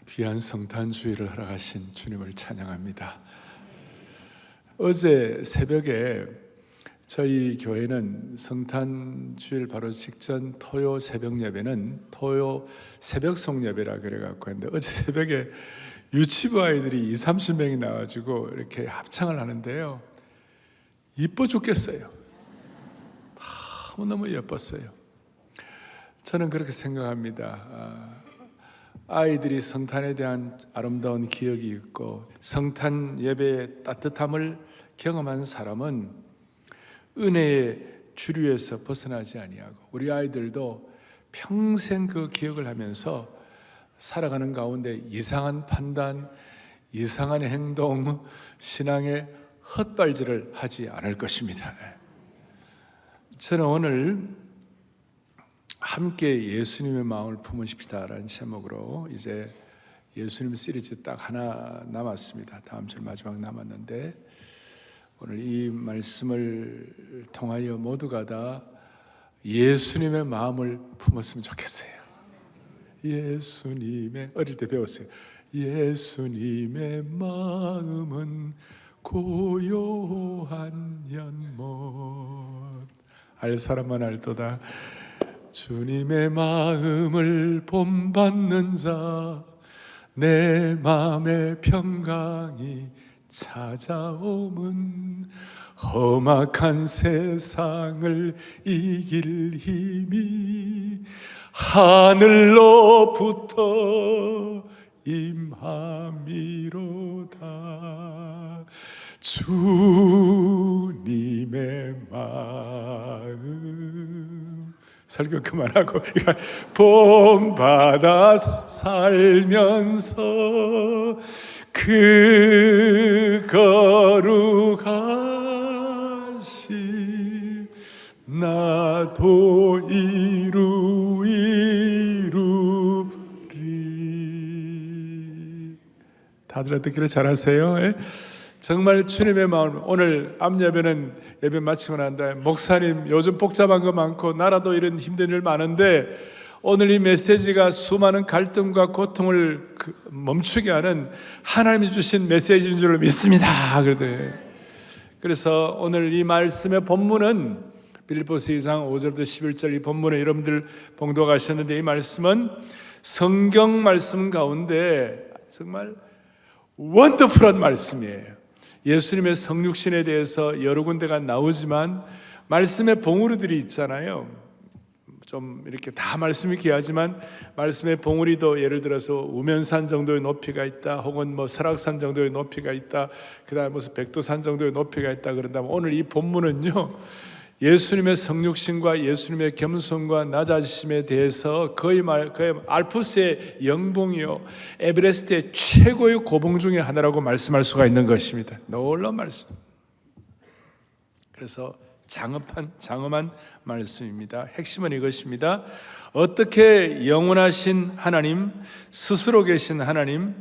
귀한 성탄 주일을 허락하신 주님을 찬양합니다. 어제 새벽에 저희 교회는 성탄 주일 바로 직전 토요 새벽 예배는 토요 새벽송 예배라 그래갖고 했는데, 어제 새벽에 유치부 아이들이 20-30명이 나와가지고 이렇게 합창을 하는데요, 이뻐 죽겠어요. 너무너무 예뻤어요. 저는 그렇게 생각합니다. 아이들이 성탄에 대한 아름다운 기억이 있고 성탄 예배의 따뜻함을 경험한 사람은 은혜의 주류에서 벗어나지 아니하고, 우리 아이들도 평생 그 기억을 하면서 살아가는 가운데 이상한 판단, 이상한 행동, 신앙의 헛발질을 하지 않을 것입니다. 저는 오늘 함께 예수님의 마음을 품으십시다라는 제목으로 이제 예수님 시리즈 딱 하나 남았습니다. 다음 주 마지막 남았는데, 오늘 이 말씀을 통하여 모두가 다 예수님의 마음을 품었으면 좋겠어요. 예수님의, 어릴 때 배웠어요. 예수님의 마음은 고요한 연못, 알 사람만 알도다. 주님의 마음을 본받는 자, 내 마음의 평강이 찾아오면 험악한 세상을 이길 힘이 하늘로부터 임함이로다. 주님의 마음, 설교 그만하고 본받아 살면서 그 거룩하심 나도 이루리. 다들 듣기를 잘하세요? 예? 정말 주님의 마음. 오늘 암예배는 예배 마치고 난 다음에 목사님 요즘 복잡한 거 많고 나라도 이런 힘든 일 많은데, 오늘 이 메시지가 수많은 갈등과 고통을 멈추게 하는 하나님이 주신 메시지인 줄 믿습니다. 그래서 오늘 이 말씀의 본문은 빌립보서 2장 5절부터 11절 이 본문에 여러분들 봉독하셨는데, 이 말씀은 성경 말씀 가운데 정말 원더풀한 말씀이에요. 예수님의 성육신에 대해서 여러 군데가 나오지만 말씀의 봉우리들이 있잖아요. 좀 이렇게 다 말씀이 귀하지만 말씀의 봉우리도 예를 들어서 우면산 정도의 높이가 있다, 혹은 뭐 설악산 정도의 높이가 있다, 그 다음에 무슨 백두산 정도의 높이가 있다 그런다면, 오늘 이 본문은요 예수님의 성육신과 예수님의 겸손과 낮아지심에 대해서 거의 알프스의 영봉이요 에베레스트의 최고의 고봉 중에 하나라고 말씀할 수가 있는 것입니다. 놀라운 말씀. 그래서 장엄한 말씀입니다. 핵심은 이것입니다. 어떻게 영원하신 하나님, 스스로 계신 하나님,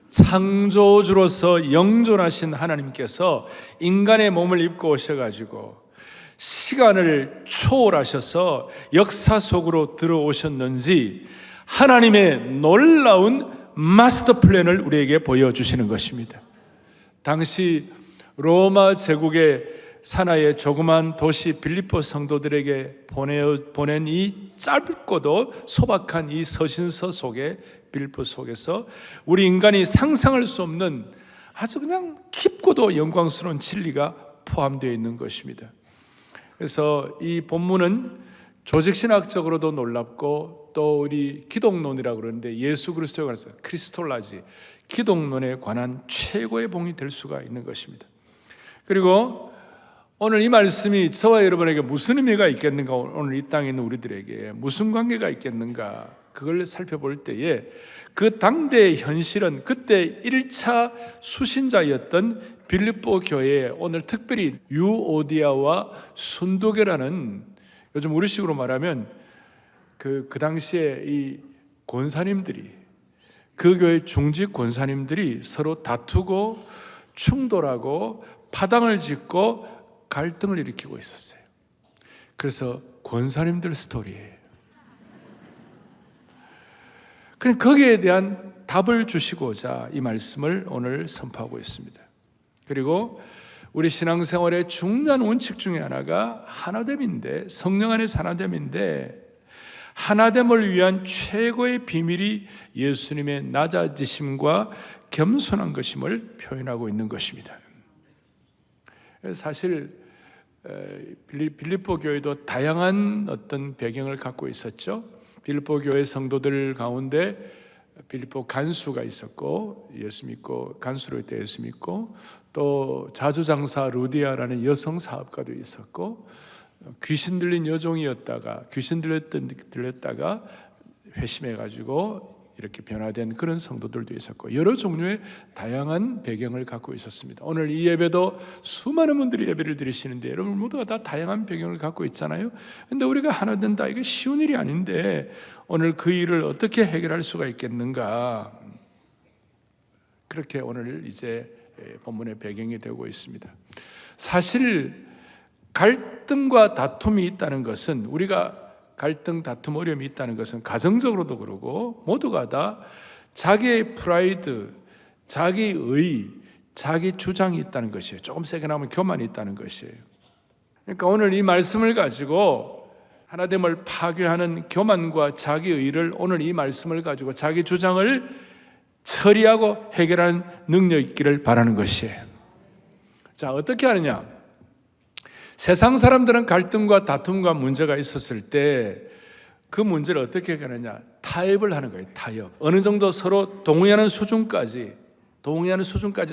창조주로서 영존하신 하나님께서 인간의 몸을 입고 오셔가지고 시간을 초월하셔서 역사 속으로 들어오셨는지 하나님의 놀라운 마스터 플랜을 우리에게 보여주시는 것입니다. 당시 로마 제국의 사나이의 조그만 도시 빌립보 성도들에게 보낸 이 짧고도 소박한 이 서신서 속에, 빌립보 속에서 우리 인간이 상상할 수 없는 아주 그냥 깊고도 영광스러운 진리가 포함되어 있는 것입니다. 그래서 이 본문은 조직신학적으로도 놀랍고, 또 우리 기독론이라고 그러는데 예수 그리스도에 관해서 크리스톨라지, 기독론에 관한 최고의 봉이 될 수가 있는 것입니다. 그리고 오늘 이 말씀이 저와 여러분에게 무슨 의미가 있겠는가, 오늘 이 땅에 있는 우리들에게 무슨 관계가 있겠는가, 그걸 살펴볼 때에 그 당대의 현실은 그때 1차 수신자였던 빌립보 교회에 오늘 특별히 유오디아와 순도계라는, 요즘 우리식으로 말하면 그 당시에 이 권사님들이, 그 교회 중직 권사님들이 서로 다투고 충돌하고 파당을 짓고 갈등을 일으키고 있었어요. 그래서 권사님들 스토리예요. 그냥 거기에 대한 답을 주시고자 이 말씀을 오늘 선포하고 있습니다. 그리고 우리 신앙생활의 중요한 원칙 중에 하나가 하나됨인데, 성령 안에서 하나됨인데, 하나됨을 위한 최고의 비밀이 예수님의 낮아지심과 겸손한 것임을 표현하고 있는 것입니다. 사실 빌립보 교회도 다양한 어떤 배경을 갖고 있었죠. 빌립보 교회 성도들 가운데 빌립보 간수가 있었고, 예수 믿고 간수로 있다 예수 믿고, 또 자주장사 루디아라는 여성 사업가도 있었고, 귀신 들린 여종이었다가 귀신 들렸다가 회심해가지고 이렇게 변화된 그런 성도들도 있었고, 여러 종류의 다양한 배경을 갖고 있었습니다. 오늘 이 예배도 수많은 분들이 예배를 드리시는데 여러분 모두가 다 다양한 배경을 갖고 있잖아요. 근데 우리가 하나 된다, 이게 쉬운 일이 아닌데 오늘 그 일을 어떻게 해결할 수가 있겠는가, 그렇게 오늘 이제 본문의 배경이 되고 있습니다. 사실 갈등과 다툼이 있다는 것은, 우리가 갈등, 다툼, 어려움이 있다는 것은 가정적으로도 그러고 모두가 다 자기의 프라이드, 자기의, 자기 주장이 있다는 것이에요. 조금 세게 나오면 교만이 있다는 것이에요. 그러니까 오늘 이 말씀을 가지고 하나됨을 파괴하는 교만과 자기의를, 오늘 이 말씀을 가지고 자기 주장을 처리하고 해결하는 능력이 있기를 바라는 것이에요. 자, 어떻게 하느냐? 세상 사람들은 갈등과 다툼과 문제가 있었을 때 그 문제를 어떻게 해결하느냐? 타협을 하는 거예요. 타협. 어느 정도 서로 동의하는 수준까지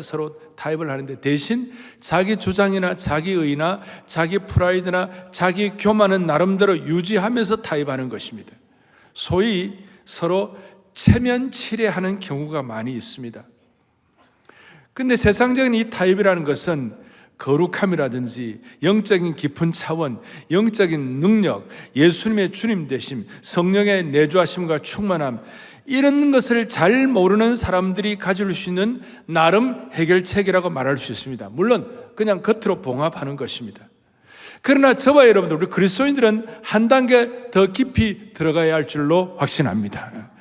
서로 타협을 하는데, 대신 자기 주장이나 자기의나 자기 프라이드나 자기 교만은 나름대로 유지하면서 타협하는 것입니다. 소위 서로 체면치레하는 경우가 많이 있습니다. 근데 세상적인 이 타협이라는 것은 거룩함이라든지 영적인 깊은 차원, 영적인 능력, 예수님의 주님 되심, 성령의 내주하심과 충만함, 이런 것을 잘 모르는 사람들이 가질 수 있는 나름 해결책이라고 말할 수 있습니다. 물론 그냥 겉으로 봉합하는 것입니다. 그러나 저와 여러분들, 우리 그리스도인들은 한 단계 더 깊이 들어가야 할 줄로 확신합니다.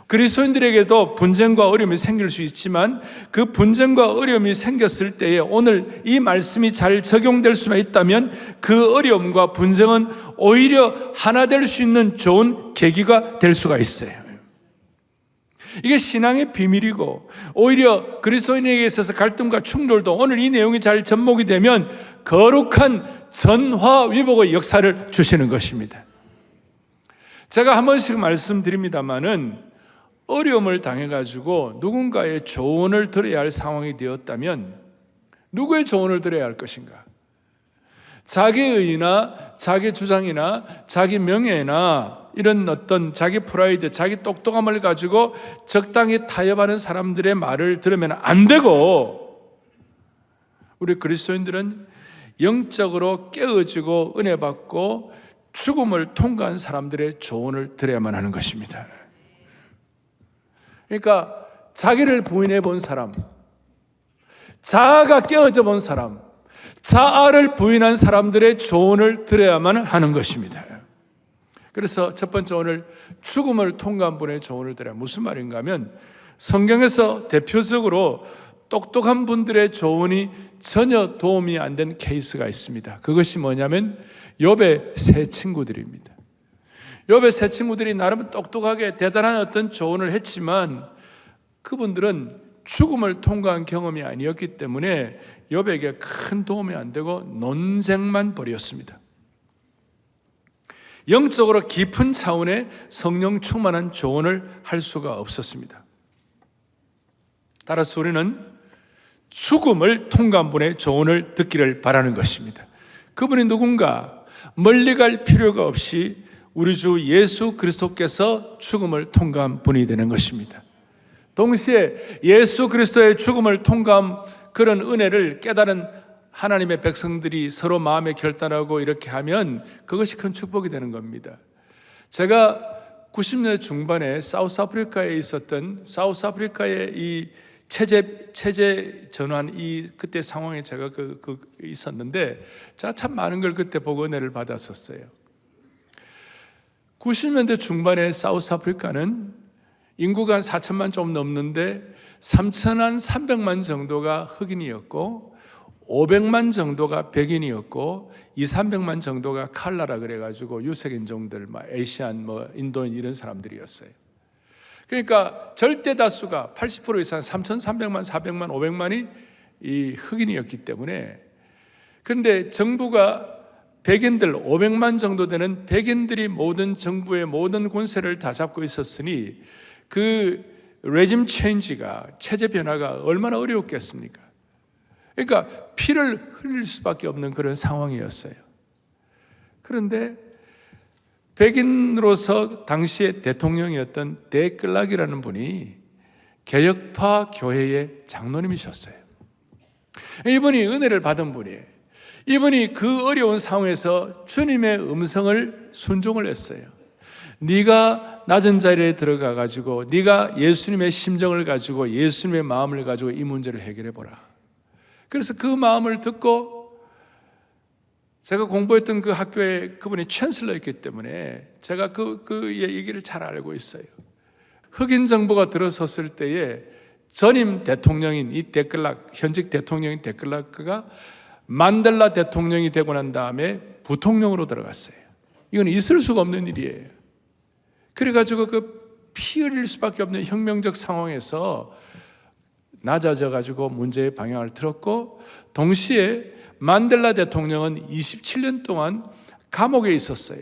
그리스도인들에게도 분쟁과 어려움이 생길 수 있지만 그 분쟁과 어려움이 생겼을 때에 오늘 이 말씀이 잘 적용될 수만 있다면 그 어려움과 분쟁은 오히려 하나 될 수 있는 좋은 계기가 될 수가 있어요. 이게 신앙의 비밀이고, 오히려 그리스도인에게 있어서 갈등과 충돌도 오늘 이 내용이 잘 접목이 되면 거룩한 전화위복의 역사를 주시는 것입니다. 제가 한 번씩 말씀드립니다마는, 어려움을 당해가지고 누군가의 조언을 들어야 할 상황이 되었다면 누구의 조언을 들어야 할 것인가? 자기의나 자기 주장이나 자기 명예나 이런 어떤 자기 프라이드, 자기 똑똑함을 가지고 적당히 타협하는 사람들의 말을 들으면 안 되고, 우리 그리스도인들은 영적으로 깨어지고 은혜 받고 죽음을 통과한 사람들의 조언을 들어야만 하는 것입니다. 그러니까 자기를 부인해 본 사람, 자아가 깨어져 본 사람, 자아를 부인한 사람들의 조언을 들어야만 하는 것입니다. 그래서 첫 번째, 오늘 죽음을 통과한 분의 조언을 들어야, 무슨 말인가 하면, 성경에서 대표적으로 똑똑한 분들의 조언이 전혀 도움이 안 된 케이스가 있습니다. 그것이 뭐냐면 욥의 세 친구들입니다. 욥의 세 친구들이 나름 똑똑하게 대단한 어떤 조언을 했지만 그분들은 죽음을 통과한 경험이 아니었기 때문에 욥에게 큰 도움이 안 되고 논쟁만 벌였습니다. 영적으로 깊은 차원의 성령 충만한 조언을 할 수가 없었습니다. 따라서 우리는 죽음을 통과한 분의 조언을 듣기를 바라는 것입니다. 그분이 누군가? 멀리 갈 필요가 없이 우리 주 예수 그리스도께서 죽음을 통과한 분이 되는 것입니다. 동시에 예수 그리스도의 죽음을 통과한 그런 은혜를 깨달은 하나님의 백성들이 서로 마음에 결단하고 이렇게 하면 그것이 큰 축복이 되는 겁니다. 제가 90년대 중반에 사우스아프리카에 있었던, 사우스아프리카의 이 체제 전환, 이 그때 상황에 제가 있었는데 제가 참 많은 걸 그때 보고 은혜를 받았었어요. 90년대 중반에 사우스아프리카는 인구가 한 4천만 좀 넘는데 3,300만 정도가 흑인이었고 500만 정도가 백인이었고 2,300만 정도가 칼라라 그래가지고 유색인종들, 에이시안, 인도인 이런 사람들이었어요. 그러니까 절대 다수가 80% 이상 3,300만, 400만, 500만이 이 흑인이었기 때문에, 근데 정부가 백인들 500만 정도 되는 백인들이 모든 정부의 모든 권세를 다 잡고 있었으니 그 레짐 체인지가, 체제 변화가 얼마나 어려웠겠습니까? 그러니까 피를 흘릴 수밖에 없는 그런 상황이었어요. 그런데 백인으로서 당시의 대통령이었던 데클락이라는 분이 개혁파 교회의 장로님이셨어요. 이분이 은혜를 받은 분이에요. 이분이 그 어려운 상황에서 주님의 음성을 순종을 했어요. 네가 낮은 자리에 들어가 가지고 네가 예수님의 심정을 가지고 예수님의 마음을 가지고 이 문제를 해결해 보라. 그래서 그 마음을 듣고, 제가 공부했던 그 학교에 그분이 챈슬러였기 때문에 제가 그의 얘기를 잘 알고 있어요. 흑인 정부가 들어섰을 때에 전임 대통령인 이 데클락, 현직 대통령인 데클라크가 만델라 대통령이 되고 난 다음에 부통령으로 들어갔어요. 이건 있을 수가 없는 일이에요. 그래가지고 그 피 흘릴 수밖에 없는 혁명적 상황에서 낮아져가지고 문제의 방향을 틀었고, 동시에 만델라 대통령은 27년 동안 감옥에 있었어요.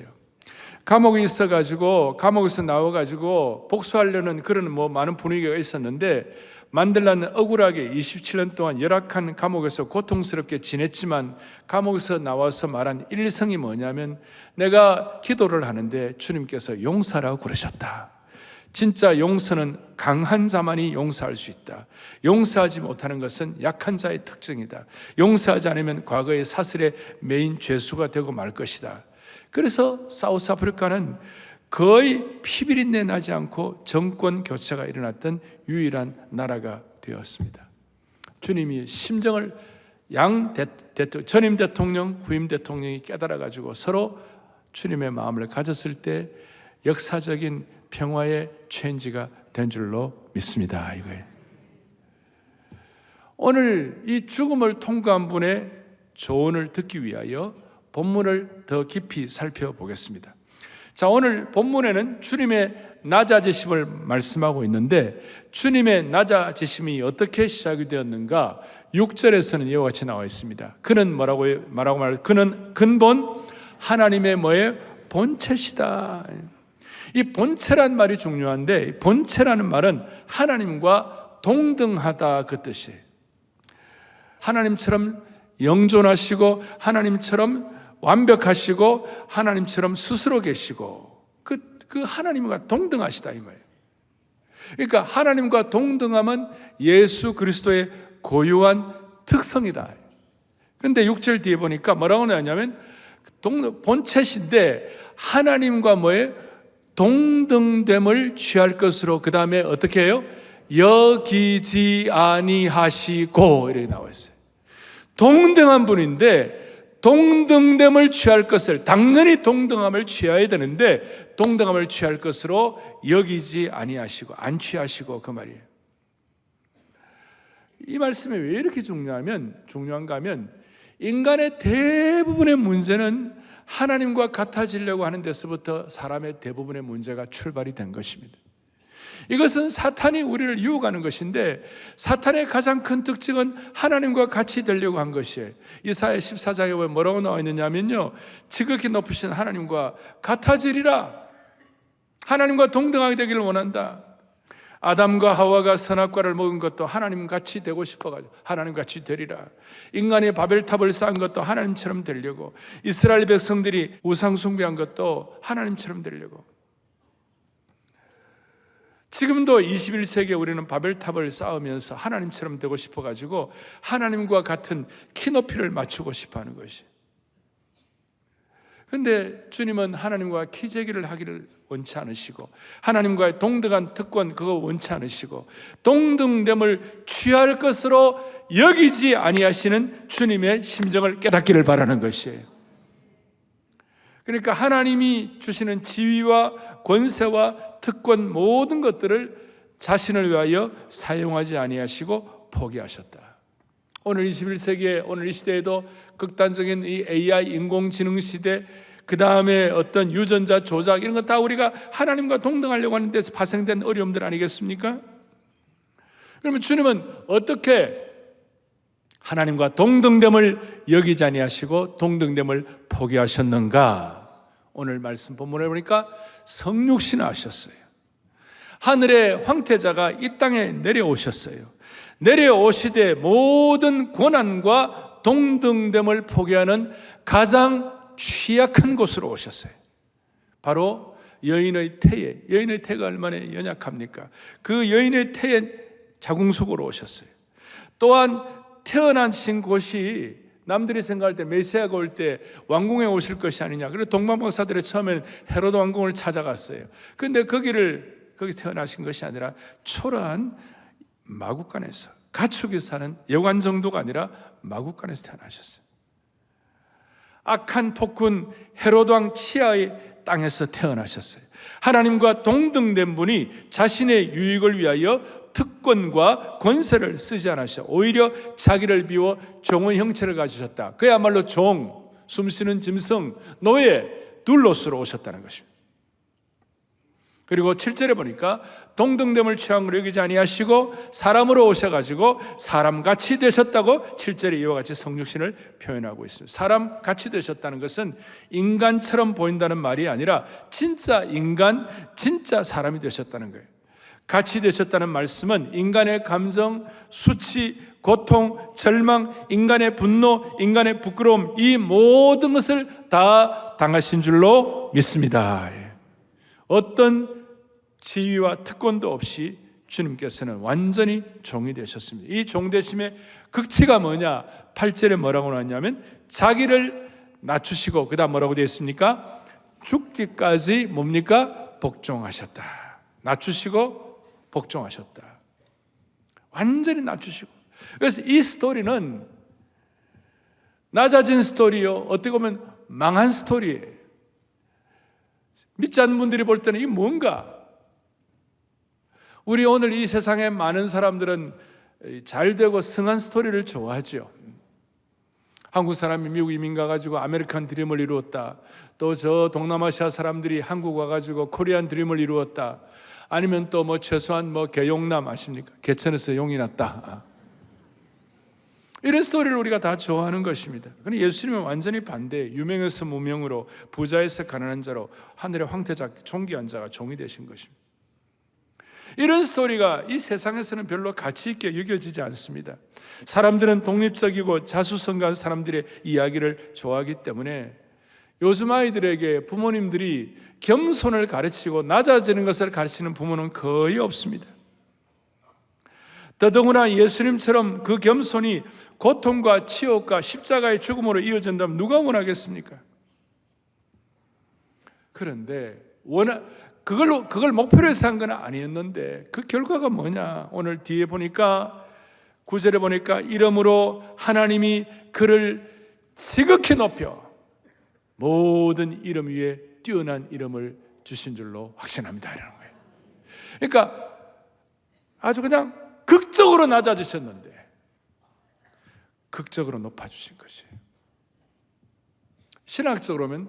감옥에 있어가지고 감옥에서 나와가지고 복수하려는 그런 많은 분위기가 있었는데, 만델라는 억울하게 27년 동안 열악한 감옥에서 고통스럽게 지냈지만 감옥에서 나와서 말한 일성이 뭐냐면, 내가 기도를 하는데 주님께서 용서라고 그러셨다. 진짜 용서는 강한 자만이 용서할 수 있다. 용서하지 못하는 것은 약한 자의 특징이다. 용서하지 않으면 과거의 사슬의 메인 죄수가 되고 말 것이다. 그래서 사우스아프리카는 거의 피비린내 나지 않고 정권 교체가 일어났던 유일한 나라가 되었습니다. 주님이 심정을 전임 대통령, 후임 대통령이 깨달아가지고 서로 주님의 마음을 가졌을 때 역사적인 평화의 체인지가 된 줄로 믿습니다. 이거예요. 오늘 이 죽음을 통과한 분의 조언을 듣기 위하여 본문을 더 깊이 살펴보겠습니다. 자, 오늘 본문에는 주님의 낮아지심을 말씀하고 있는데, 주님의 낮아지심이 어떻게 시작이 되었는가? 6절에서는 이와 같이 나와 있습니다. 그는 뭐라고 말해요? 그는 근본 하나님의 본체시다. 이 본체란 말이 중요한데, 본체라는 말은 하나님과 동등하다 그 뜻이에요. 하나님처럼 영존하시고 하나님처럼 완벽하시고 하나님처럼 스스로 계시고 그 하나님과 동등하시다 이 말이에요. 그러니까 하나님과 동등함은 예수 그리스도의 고유한 특성이다. 그런데 6절 뒤에 보니까 뭐라고 나왔냐면 본체신데 하나님과 동등됨을 취할 것으로, 그 다음에 어떻게 해요? 여기지 아니하시고 이렇게 나와 있어요. 동등한 분인데 동등됨을 취할 것을, 당연히 동등함을 취해야 되는데 동등함을 취할 것으로 여기지 아니하시고 안 취하시고, 그 말이에요. 이 말씀이 왜 이렇게 중요한가 하면 인간의 대부분의 문제는 하나님과 같아지려고 하는 데서부터 사람의 대부분의 문제가 출발이 된 것입니다. 이것은 사탄이 우리를 유혹하는 것인데, 사탄의 가장 큰 특징은 하나님과 같이 되려고 한 것이에요. 이사야 14장에 뭐라고 나와 있느냐면요, 지극히 높으신 하나님과 같아지리라. 하나님과 동등하게 되기를 원한다. 아담과 하와가 선악과를 먹은 것도 하나님같이 되고 싶어가지고 하나님같이 되리라. 인간이 바벨탑을 쌓은 것도 하나님처럼 되려고, 이스라엘 백성들이 우상 숭배한 것도 하나님처럼 되려고. 지금도 21세기에 우리는 바벨탑을 쌓으면서 하나님처럼 되고 싶어가지고 하나님과 같은 키높이를 맞추고 싶어하는 것이. 그런데 주님은 하나님과 키재기를 하기를 원치 않으시고, 하나님과의 동등한 특권 그거 원치 않으시고, 동등됨을 취할 것으로 여기지 아니하시는 주님의 심정을 깨닫기를 바라는 것이에요. 그러니까 하나님이 주시는 지위와 권세와 특권 모든 것들을 자신을 위하여 사용하지 아니하시고 포기하셨다. 오늘 21세기에 오늘 이 시대에도 극단적인 이 AI 인공지능 시대, 그 다음에 어떤 유전자 조작 이런 거 다 우리가 하나님과 동등하려고 하는 데서 파생된 어려움들 아니겠습니까? 그러면 주님은 어떻게 하나님과 동등됨을 여기지 아니하시고 동등됨을 포기하셨는가? 오늘 말씀 본문에 보니까 성육신을 하셨어요. 하늘의 황태자가 이 땅에 내려오셨어요. 내려오시되 모든 고난과 동등됨을 포기하는 가장 취약한 곳으로 오셨어요. 바로 여인의 태에, 여인의 태가 얼마나 연약합니까? 그 여인의 태의 자궁 속으로 오셨어요. 또한 태어나신 곳이 남들이 생각할 때 메시아가 올 때 왕궁에 오실 것이 아니냐. 그래서 동방박사들이 처음에는 헤로드 왕궁을 찾아갔어요. 그런데 거기 태어나신 것이 아니라 초라한 마국간에서, 가축이 사는 여관 정도가 아니라 마국간에서 태어나셨어요. 악한 폭군 헤로드 왕 치하의 땅에서 태어나셨어요. 하나님과 동등된 분이 자신의 유익을 위하여 특권과 권세를 쓰지 않으셔 오히려 자기를 비워 종의 형체를 가지셨다. 그야말로 종, 숨쉬는 짐승, 노예, 둘로스로 오셨다는 것입니다. 그리고 7절에 보니까 동등됨을 취함으로 여기지 아니하시고 사람으로 오셔가지고 사람같이 되셨다고 7절에 이와 같이 성육신을 표현하고 있습니다. 사람같이 되셨다는 것은 인간처럼 보인다는 말이 아니라 진짜 인간, 진짜 사람이 되셨다는 거예요. 같이 되셨다는 말씀은 인간의 감정, 수치, 고통, 절망, 인간의 분노, 인간의 부끄러움, 이 모든 것을 다 당하신 줄로 믿습니다. 어떤 지위와 특권도 없이 주님께서는 완전히 종이 되셨습니다. 이 종되심의 극치가 뭐냐? 8절에 뭐라고 나왔냐면 자기를 낮추시고 그 다음 뭐라고 되어 있습니까? 죽기까지 뭡니까? 복종하셨다. 낮추시고 복종하셨다. 완전히 낮추시고. 그래서 이 스토리는 낮아진 스토리요, 어떻게 보면 망한 스토리예요. 믿지 않는 분들이 볼 때는 이게 뭔가? 우리 오늘 이 세상에 많은 사람들은 잘되고 승한 스토리를 좋아하죠. 한국 사람이 미국 이민 가가지고 아메리칸 드림을 이루었다. 또 저 동남아시아 사람들이 한국 와가지고 코리안 드림을 이루었다. 아니면 또 최소한 개용남 아십니까? 개천에서 용이 났다. 이런 스토리를 우리가 다 좋아하는 것입니다. 그런데 예수님은 완전히 반대, 유명에서 무명으로, 부자에서 가난한 자로 하늘의 황태자, 존귀한 자가 종이 되신 것입니다. 이런 스토리가 이 세상에서는 별로 가치 있게 여겨지지 않습니다. 사람들은 독립적이고 자수성가한 사람들의 이야기를 좋아하기 때문에 요즘 아이들에게 부모님들이 겸손을 가르치고 낮아지는 것을 가르치는 부모는 거의 없습니다. 더더구나 예수님처럼 그 겸손이 고통과 치욕과 십자가의 죽음으로 이어진다면 누가 원하겠습니까? 그런데 그걸 목표로 해서 한 건 아니었는데 그 결과가 뭐냐? 오늘 뒤에 보니까 9절에 보니까 이러므로 하나님이 그를 지극히 높여 모든 이름 위에 뛰어난 이름을 주신 줄로 확신합니다. 이라는 거예요. 그러니까 아주 그냥 극적으로 낮아지셨는데 극적으로 높아주신 것이에요. 신학적으로 보면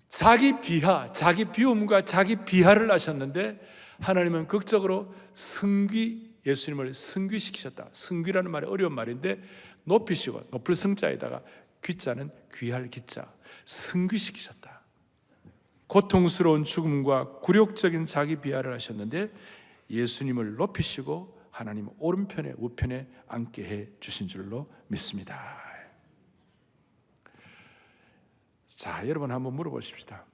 자기 비하, 자기 비움과 자기 비하를 하셨는데 하나님은 극적으로 예수님을 승귀시키셨다. 승귀라는 말이 어려운 말인데 높이시고, 높을 승자에다가 귀자는 귀할 기자, 승귀시키셨다. 고통스러운 죽음과 굴욕적인 자기 비하를 하셨는데 예수님을 높이시고 하나님 오른편에 우편에 앉게 해 주신 줄로 믿습니다. 자, 여러분 한번 물어보십시다.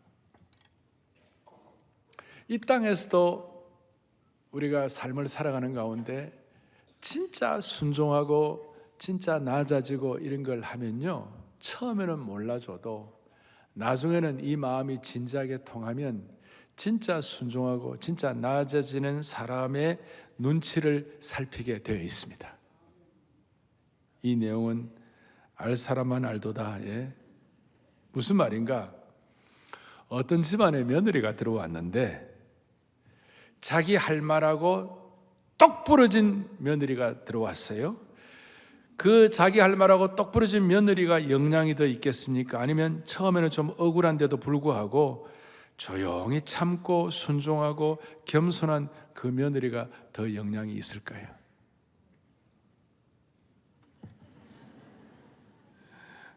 이 땅에서도 우리가 삶을 살아가는 가운데 진짜 순종하고 진짜 낮아지고 이런 걸 하면요, 처음에는 몰라줘도 나중에는 이 마음이 진지하게 통하면 진짜 순종하고 진짜 낮아지는 사람의 눈치를 살피게 되어 있습니다. 이 내용은 알 사람만 알도다. 예? 무슨 말인가? 어떤 집안에 며느리가 들어왔는데 자기 할 말하고 똑 부러진 며느리가 들어왔어요. 그 자기 할 말하고 똑 부러진 며느리가 영향이 더 있겠습니까? 아니면 처음에는 좀 억울한데도 불구하고 조용히 참고 순종하고 겸손한 그 며느리가 더 영향이 있을까요?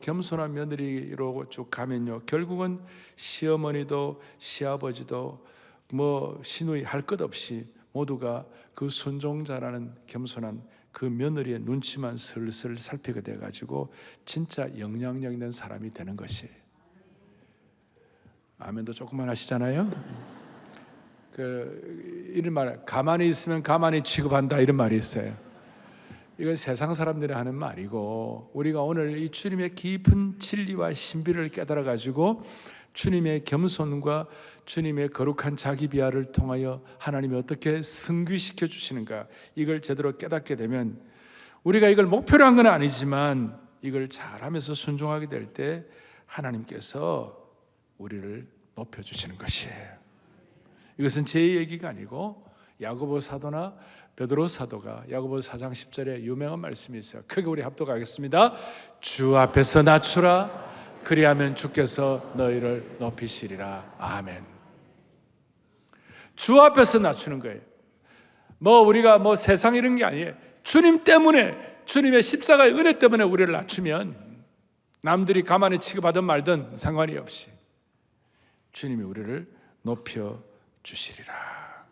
겸손한 며느리로 쭉 가면요, 결국은 시어머니도 시아버지도 뭐 시누이 할 것 없이 모두가 그 순종자라는 겸손한 그 며느리의 눈치만 슬슬 살피게 돼가지고 진짜 영향력 있는 사람이 되는 것이에요. 아멘도 조금만 하시잖아요. 이런 말, 가만히 있으면 가만히 취급한다, 이런 말이 있어요. 이건 세상 사람들이 하는 말이고, 우리가 오늘 이 주님의 깊은 진리와 신비를 깨달아 가지고 주님의 겸손과 주님의 거룩한 자기 비하를 통하여 하나님이 어떻게 승귀시켜 주시는가, 이걸 제대로 깨닫게 되면 우리가 이걸 목표로 한 건 아니지만 이걸 잘하면서 순종하게 될 때 하나님께서 우리를 높여주시는 것이에요. 이것은 제 얘기가 아니고 야고보 사도나 베드로 사도가 야고보 4장 10절에 유명한 말씀이 있어요. 크게 우리 합독하겠습니다. 주 앞에서 낮추라, 그리하면 주께서 너희를 높이시리라. 아멘. 주 앞에서 낮추는 거예요. 우리가 세상 이런 게 아니에요. 주님 때문에, 주님의 십자가의 은혜 때문에 우리를 낮추면 남들이 가만히 취급하든 말든 상관이 없이 주님이 우리를 높여 주시리라.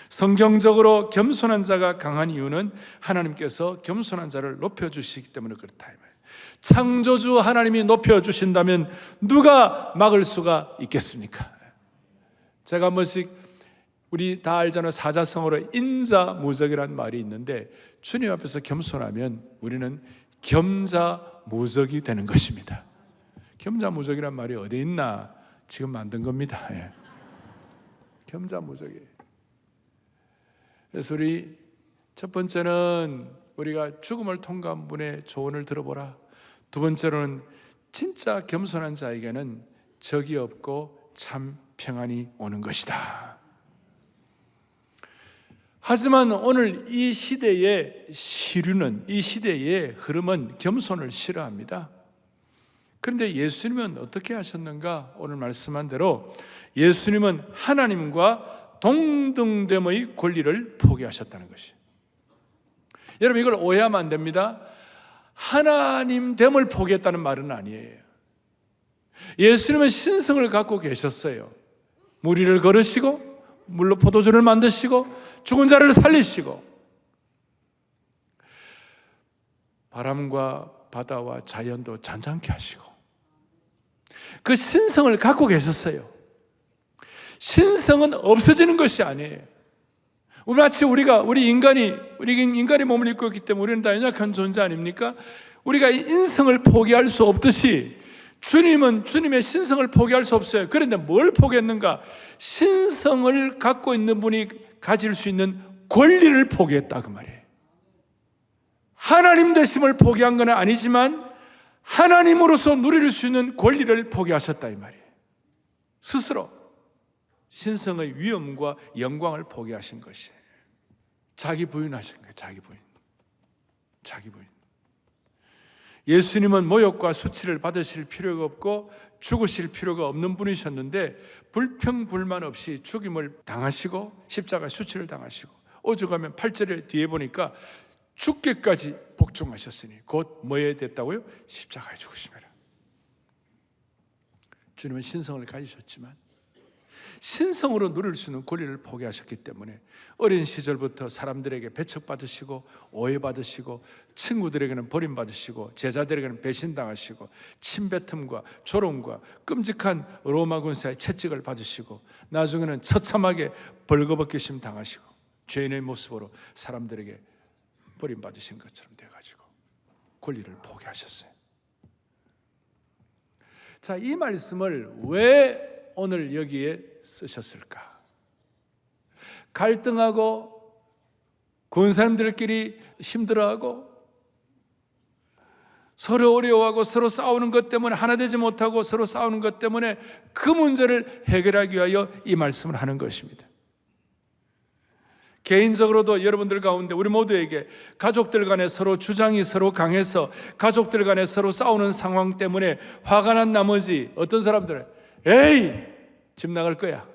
성경적으로 겸손한 자가 강한 이유는 하나님께서 겸손한 자를 높여주시기 때문에 그렇다. 창조주 하나님이 높여주신다면 누가 막을 수가 있겠습니까? 제가 한 번씩, 우리 다 알잖아요, 사자성어로 인자무적이라는 말이 있는데 주님 앞에서 겸손하면 우리는 겸자무적이 되는 것입니다. 겸자무적이란 말이 어디 있나? 지금 만든 겁니다. 겸자무적이에요. 그래서 우리 첫 번째는 우리가 죽음을 통과한 분의 조언을 들어보라. 두 번째로는 진짜 겸손한 자에게는 적이 없고 참 평안이 오는 것이다. 하지만 오늘 이 시대의 시류는, 이 시대의 흐름은 겸손을 싫어합니다. 그런데 예수님은 어떻게 하셨는가? 오늘 말씀한 대로 예수님은 하나님과 동등됨의 권리를 포기하셨다는 것이에요. 여러분, 이걸 오해하면 안 됩니다. 하나님됨을 포기했다는 말은 아니에요. 예수님은 신성을 갖고 계셨어요. 물 위를 걸으시고 물로 포도주를 만드시고 죽은 자를 살리시고 바람과 바다와 자연도 잔잔케 하시고 그 신성을 갖고 계셨어요. 신성은 없어지는 것이 아니에요. 마치 우리 인간의 몸을 입고 있기 때문에 우리는 다 연약한 존재 아닙니까? 우리가 인성을 포기할 수 없듯이 주님은 주님의 신성을 포기할 수 없어요. 그런데 뭘 포기했는가? 신성을 갖고 있는 분이 가질 수 있는 권리를 포기했다, 그 말이에요. 하나님 되심을 포기한 건 아니지만 하나님으로서 누릴 수 있는 권리를 포기하셨다, 이 말이에요. 스스로 신성의 위엄과 영광을 포기하신 것이에요. 자기 부인하신 거예요. 자기 부인. 예수님은 모욕과 수치를 받으실 필요가 없고 죽으실 필요가 없는 분이셨는데 불평불만 없이 죽임을 당하시고 십자가 수치를 당하시고 오죽하면 8절에 뒤에 보니까 죽기까지 복종하셨으니 곧 뭐에 됐다고요? 십자가에 죽으심이라. 주님은 신성을 가지셨지만 신성으로 누릴 수 있는 권리를 포기하셨기 때문에 어린 시절부터 사람들에게 배척받으시고 오해받으시고 친구들에게는 버림받으시고 제자들에게는 배신당하시고 침뱉음과 조롱과 끔찍한 로마 군사의 채찍을 받으시고 나중에는 처참하게 벌거벗기심 당하시고 죄인의 모습으로 사람들에게 버림받으신 것처럼 돼가지고 권리를 포기하셨어요. 자, 이 말씀을 왜 오늘 여기에 쓰셨을까? 갈등하고 군 사람들끼리 힘들어하고 서로 어려워하고 서로 싸우는 것 때문에 하나 되지 못하고 서로 싸우는 것 때문에 그 문제를 해결하기 위하여 이 말씀을 하는 것입니다. 개인적으로도 여러분들 가운데 우리 모두에게 가족들 간에 서로 주장이 서로 강해서 가족들 간에 서로 싸우는 상황 때문에 화가 난 나머지 어떤 사람들은 에이 집 나갈 거야.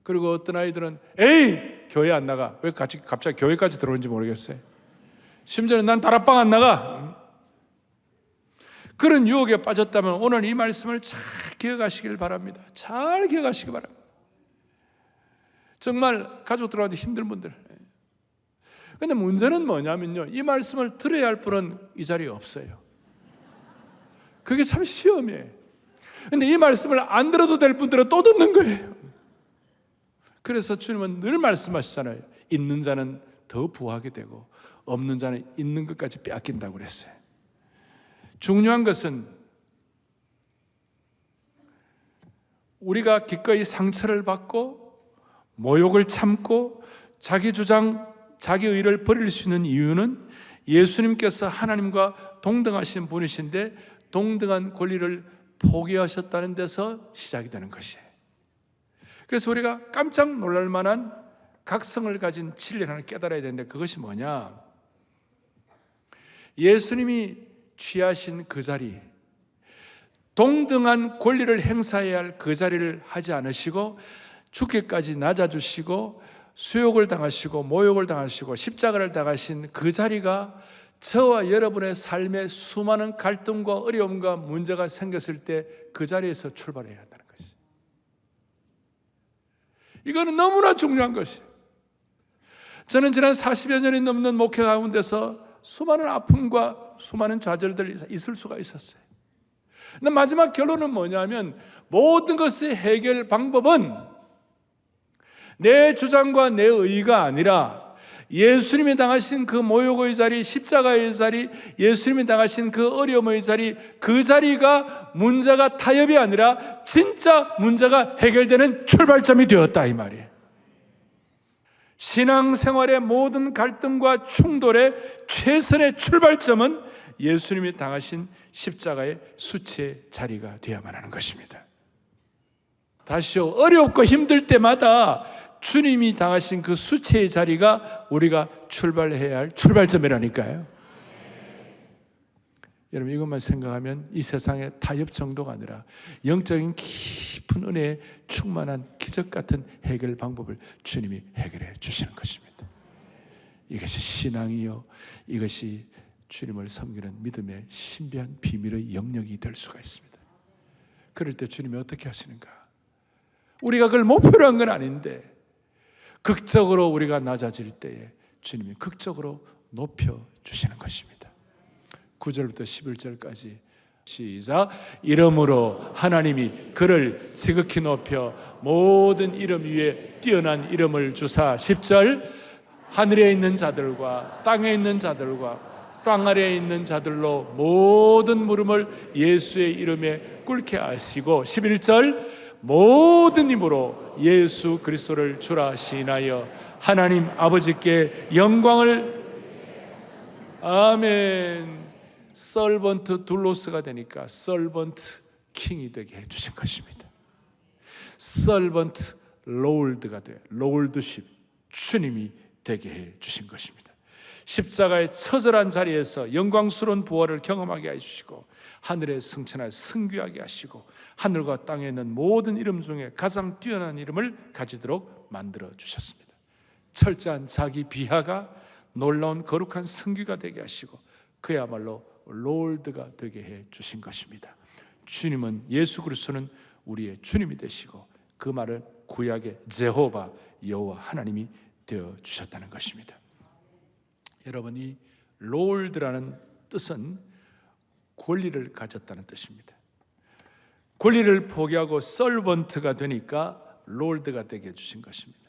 그리고 어떤 아이들은 에이 교회 안 나가. 왜 갑자기 교회까지 들어오는지 모르겠어요. 심지어는 난 다락방 안 나가. 그런 유혹에 빠졌다면 오늘 이 말씀을 잘 기억하시길 바랍니다. 잘 기억하시기 바랍니다. 정말 가족들한테 힘든 분들. 그런데 문제는 뭐냐면요, 이 말씀을 들어야 할 분은 이 자리에 없어요. 그게 참 시험이에요. 그런데 이 말씀을 안 들어도 될 분들은 또 듣는 거예요. 그래서 주님은 늘 말씀하시잖아요. 있는 자는 더 부하게 되고 없는 자는 있는 것까지 빼앗긴다고 그랬어요. 중요한 것은 우리가 기꺼이 상처를 받고 모욕을 참고 자기 주장, 자기 의를 버릴 수 있는 이유는 예수님께서 하나님과 동등하신 분이신데 동등한 권리를 포기하셨다는 데서 시작이 되는 것이에요. 그래서 우리가 깜짝 놀랄 만한 각성을 가진 진리를 하나 깨달아야 되는데 그것이 뭐냐? 예수님이 취하신 그 자리, 동등한 권리를 행사해야 할 그 자리를 하지 않으시고 죽기까지 낮아주시고 수욕을 당하시고 모욕을 당하시고 십자가를 당하신 그 자리가 저와 여러분의 삶에 수많은 갈등과 어려움과 문제가 생겼을 때 그 자리에서 출발해야 한다는 것이. 이거는 너무나 중요한 것이에요. 저는 지난 40여 년이 넘는 목회 가운데서 수많은 아픔과 수많은 좌절들이 있을 수가 있었어요. 근데 마지막 결론은 뭐냐면 모든 것의 해결 방법은 내 주장과 내 의가 아니라 예수님이 당하신 그 모욕의 자리, 십자가의 자리, 예수님이 당하신 그 어려움의 자리, 그 자리가 문제가 타협이 아니라 진짜 문제가 해결되는 출발점이 되었다 이 말이에요. 신앙생활의 모든 갈등과 충돌의 최선의 출발점은 예수님이 당하신 십자가의 수치의 자리가 되어야만 하는 것입니다. 다시요, 어렵고 힘들 때마다 주님이 당하신 그 수치의 자리가 우리가 출발해야 할 출발점이라니까요. 여러분 이것만 생각하면 이 세상의 타협 정도가 아니라 영적인 깊은 은혜에 충만한 기적 같은 해결 방법을 주님이 해결해 주시는 것입니다. 이것이 신앙이요, 이것이 주님을 섬기는 믿음의 신비한 비밀의 영역이 될 수가 있습니다. 그럴 때 주님이 어떻게 하시는가? 우리가 그걸 목표로 한 건 아닌데 극적으로 우리가 낮아질 때에 주님이 극적으로 높여주시는 것입니다. 9절부터 11절까지 시작. 이름으로 하나님이 그를 지극히 높여 모든 이름 위에 뛰어난 이름을 주사 10절 하늘에 있는 자들과 땅에 있는 자들과 땅 아래에 있는 자들로 모든 물음을 예수의 이름에 꿇게 하시고 11절 모든 힘으로 예수 그리스도를 주라 시인하여 하나님 아버지께 영광을 아멘. 서번트 둘로스가 되니까 서번트 킹이 되게 해주신 것입니다. 서번트 롤드가 돼 롤드십 주님이 되게 해주신 것입니다. 십자가의 처절한 자리에서 영광스러운 부활을 경험하게 해주시고 하늘의 승천을 승귀하게 하시고 하늘과 땅에 있는 모든 이름 중에 가장 뛰어난 이름을 가지도록 만들어 주셨습니다. 철저한 자기 비하가 놀라운 거룩한 승귀가 되게 하시고 그야말로 롤드가 되게 해 주신 것입니다. 주님은 예수 그리스도는 우리의 주님이 되시고 그 말은 구약의 제호바 여호와 하나님이 되어 주셨다는 것입니다. 여러분 이 롤드라는 뜻은 권리를 가졌다는 뜻입니다. 권리를 포기하고 서번트가 되니까 롤드가 되게 해주신 것입니다.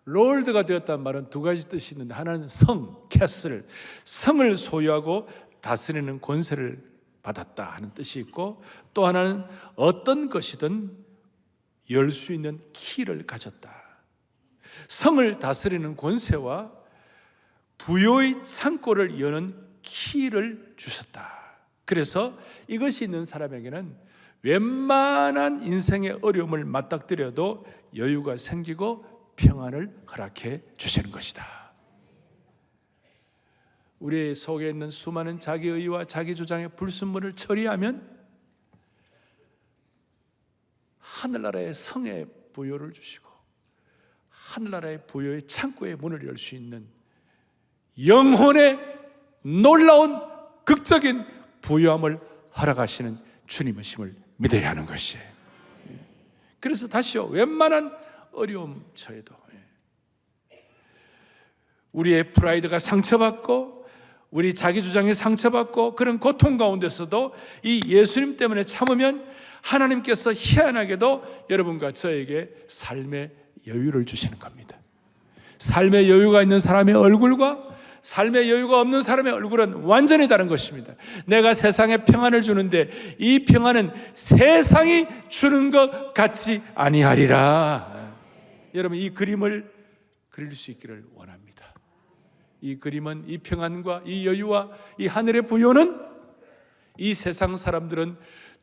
롤드가 되었다는 말은 두 가지 뜻이 있는데 하나는 성, 캐슬, 성을 소유하고 다스리는 권세를 받았다 하는 뜻이 있고 또 하나는 어떤 것이든 열 수 있는 키를 가졌다. 성을 다스리는 권세와 부여의 창고를 여는 키를 주셨다. 그래서 이것이 있는 사람에게는 웬만한 인생의 어려움을 맞닥뜨려도 여유가 생기고 평안을 허락해 주시는 것이다. 우리 속에 있는 수많은 자기의와 자기주장의 불순물을 처리하면 하늘나라의 성의 부요를 주시고 하늘나라의 부요의 창고의 문을 열 수 있는 영혼의 놀라운 극적인 부요함을 허락하시는 주님이심을 믿어야 하는 것이에요. 그래서 다시요, 웬만한 어려움 처에도 우리의 프라이드가 상처받고 우리 자기 주장이 상처받고 그런 고통 가운데서도 이 예수님 때문에 참으면 하나님께서 희한하게도 여러분과 저에게 삶의 여유를 주시는 겁니다. 삶의 여유가 있는 사람의 얼굴과 삶의 여유가 없는 사람의 얼굴은 완전히 다른 것입니다. 내가 세상에 평안을 주는데 이 평안은 세상이 주는 것 같지 아니하리라. 여러분, 이 그림을 그릴 수 있기를 원합니다. 이 그림은, 이 평안과 이 여유와 이 하늘의 부요는 이 세상 사람들은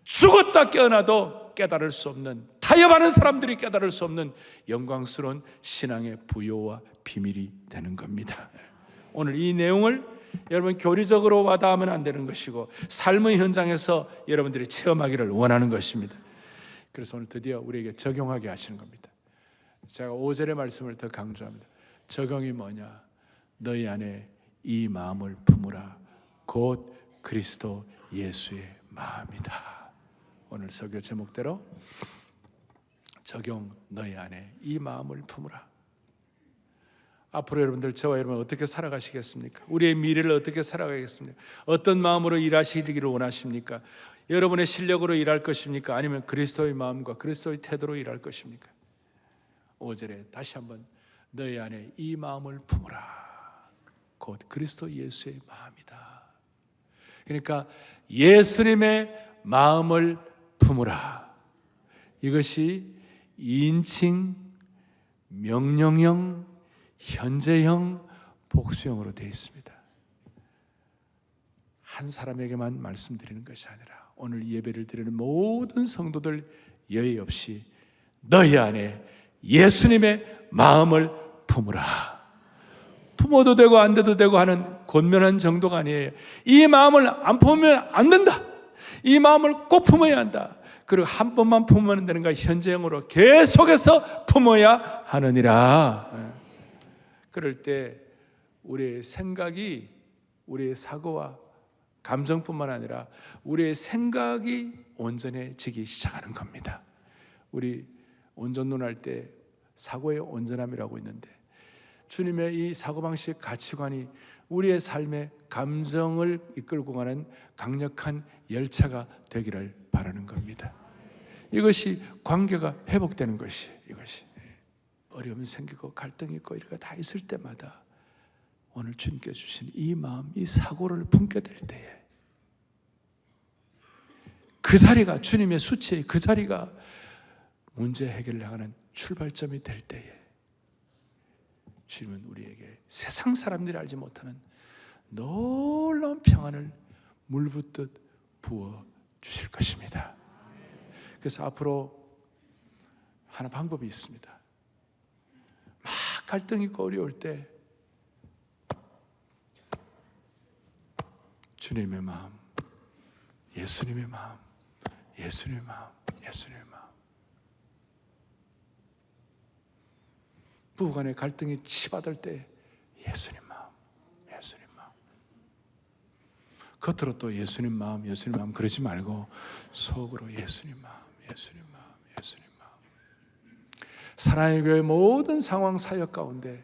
죽었다 깨어나도 깨달을 수 없는, 타협하는 사람들이 깨달을 수 없는 영광스러운 신앙의 부요와 비밀이 되는 겁니다. 오늘 이 내용을 여러분 교리적으로 와닿으면 안 되는 것이고 삶의 현장에서 여러분들이 체험하기를 원하는 것입니다. 그래서 오늘 드디어 우리에게 적용하게 하시는 겁니다. 제가 5절의 말씀을 더 강조합니다. 적용이 뭐냐? 너희 안에 이 마음을 품으라. 곧 그리스도 예수의 마음이다. 오늘 설교 제목대로 적용, 너희 안에 이 마음을 품으라. 앞으로 여러분들, 저와 여러분 어떻게 살아가시겠습니까? 우리의 미래를 어떻게 살아가겠습니까? 어떤 마음으로 일하시기를 원하십니까? 여러분의 실력으로 일할 것입니까? 아니면 그리스도의 마음과 그리스도의 태도로 일할 것입니까? 5절에 다시 한번 너희 안에 이 마음을 품으라. 곧 그리스도 예수의 마음이다. 그러니까 예수님의 마음을 품으라. 이것이 인칭, 명령형, 현재형, 복수형으로 되어 있습니다. 한 사람에게만 말씀드리는 것이 아니라 오늘 예배를 드리는 모든 성도들 여의 없이 너희 안에 예수님의 마음을 품으라. 품어도 되고 안 돼도 되고 하는 권면한 정도가 아니에요. 이 마음을 안 품으면 안 된다. 이 마음을 꼭 품어야 한다. 그리고 한 번만 품으면 되는가? 현재형으로 계속해서 품어야 하느니라. 그럴 때 우리의 생각이, 우리의 사고와 감정뿐만 아니라 우리의 생각이 온전해지기 시작하는 겁니다. 우리 온전론할 때 사고의 온전함이라고 있는데 주님의 이 사고방식, 가치관이 우리의 삶의 감정을 이끌고 가는 강력한 열차가 되기를 바라는 겁니다. 이것이 관계가 회복되는 것이, 이것이 어려움이 생기고 갈등이 있고 이런 다 있을 때마다 오늘 주님께 주신 이 마음, 이 사고를 품게 될 때에 그 자리가, 주님의 수치의 그 자리가 문제 해결을 향하는 출발점이 될 때에 주님은 우리에게 세상 사람들이 알지 못하는 놀라운 평안을 물붓듯 부어 주실 것입니다. 그래서 앞으로 하나 방법이 있습니다. 막 갈등이 있고 어려울 때 주님의 마음, 예수님의 마음, 예수님의 마음, 예수님의 마음. 부부간의 갈등이 치받을 때 예수님 마음, 예수님 마음. 겉으로 또 예수님 마음, 예수님 마음 그러지 말고 속으로 예수님 마음, 예수님 마음, 예수님 마음. 사랑의 교회 모든 상황 사역 가운데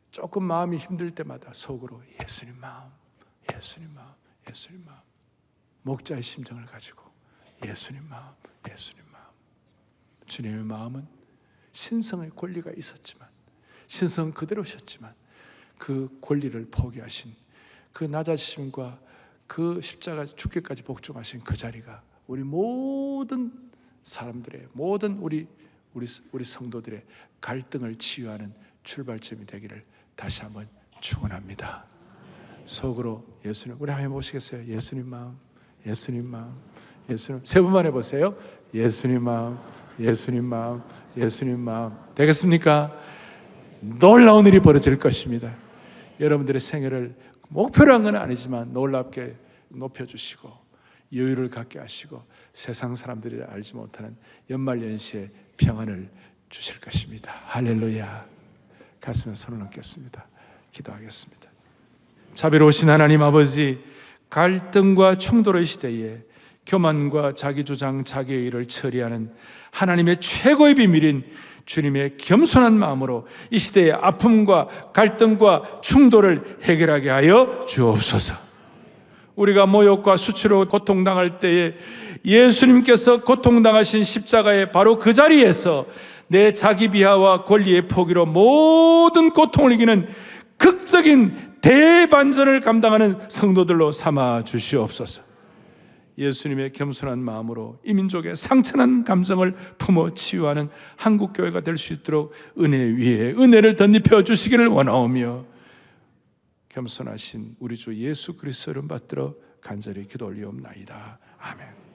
조금 마음이 힘들 때마다 속으로 예수님 마음, 예수님 마음, 예수님 마음. 목자의 심정을 가지고 예수님 마음, 예수님 마음. 주님의 마음은 신성의 권리가 있었지만, 신성 그대로셨지만 그 권리를 포기하신 그 낮아지심과 그 십자가 죽기까지 복종하신 그 자리가 우리 모든 사람들의, 모든 우리 성도들의 갈등을 치유하는 출발점이 되기를 다시 한번 축원합니다. 속으로 예수님, 우리 한번 해보시겠어요? 예수님 마음, 예수님 마음, 예수님. 세 번만 해보세요. 예수님 마음, 예수님 마음, 예수님 마음 되겠습니까? 놀라운 일이 벌어질 것입니다. 여러분들의 생애를 목표로 한 건 아니지만 놀랍게 높여주시고 여유를 갖게 하시고 세상 사람들이 알지 못하는 연말연시의 평안을 주실 것입니다. 할렐루야. 가슴에 손을 얹겠습니다. 기도하겠습니다. 자비로우신 하나님 아버지, 갈등과 충돌의 시대에 교만과 자기주장, 자기의 일을 처리하는 하나님의 최고의 비밀인 주님의 겸손한 마음으로 이 시대의 아픔과 갈등과 충돌을 해결하게 하여 주옵소서. 우리가 모욕과 수치로 고통당할 때에 예수님께서 고통당하신 십자가의 바로 그 자리에서 내 자기 비하와 권리의 포기로 모든 고통을 이기는 극적인 대반전을 감당하는 성도들로 삼아 주시옵소서. 예수님의 겸손한 마음으로 이 민족의 상처난 감정을 품어 치유하는 한국교회가 될 수 있도록 은혜 위에 은혜를 덧입혀 주시기를 원하오며 겸손하신 우리 주 예수 그리스도를 받들어 간절히 기도 올리옵나이다. 아멘.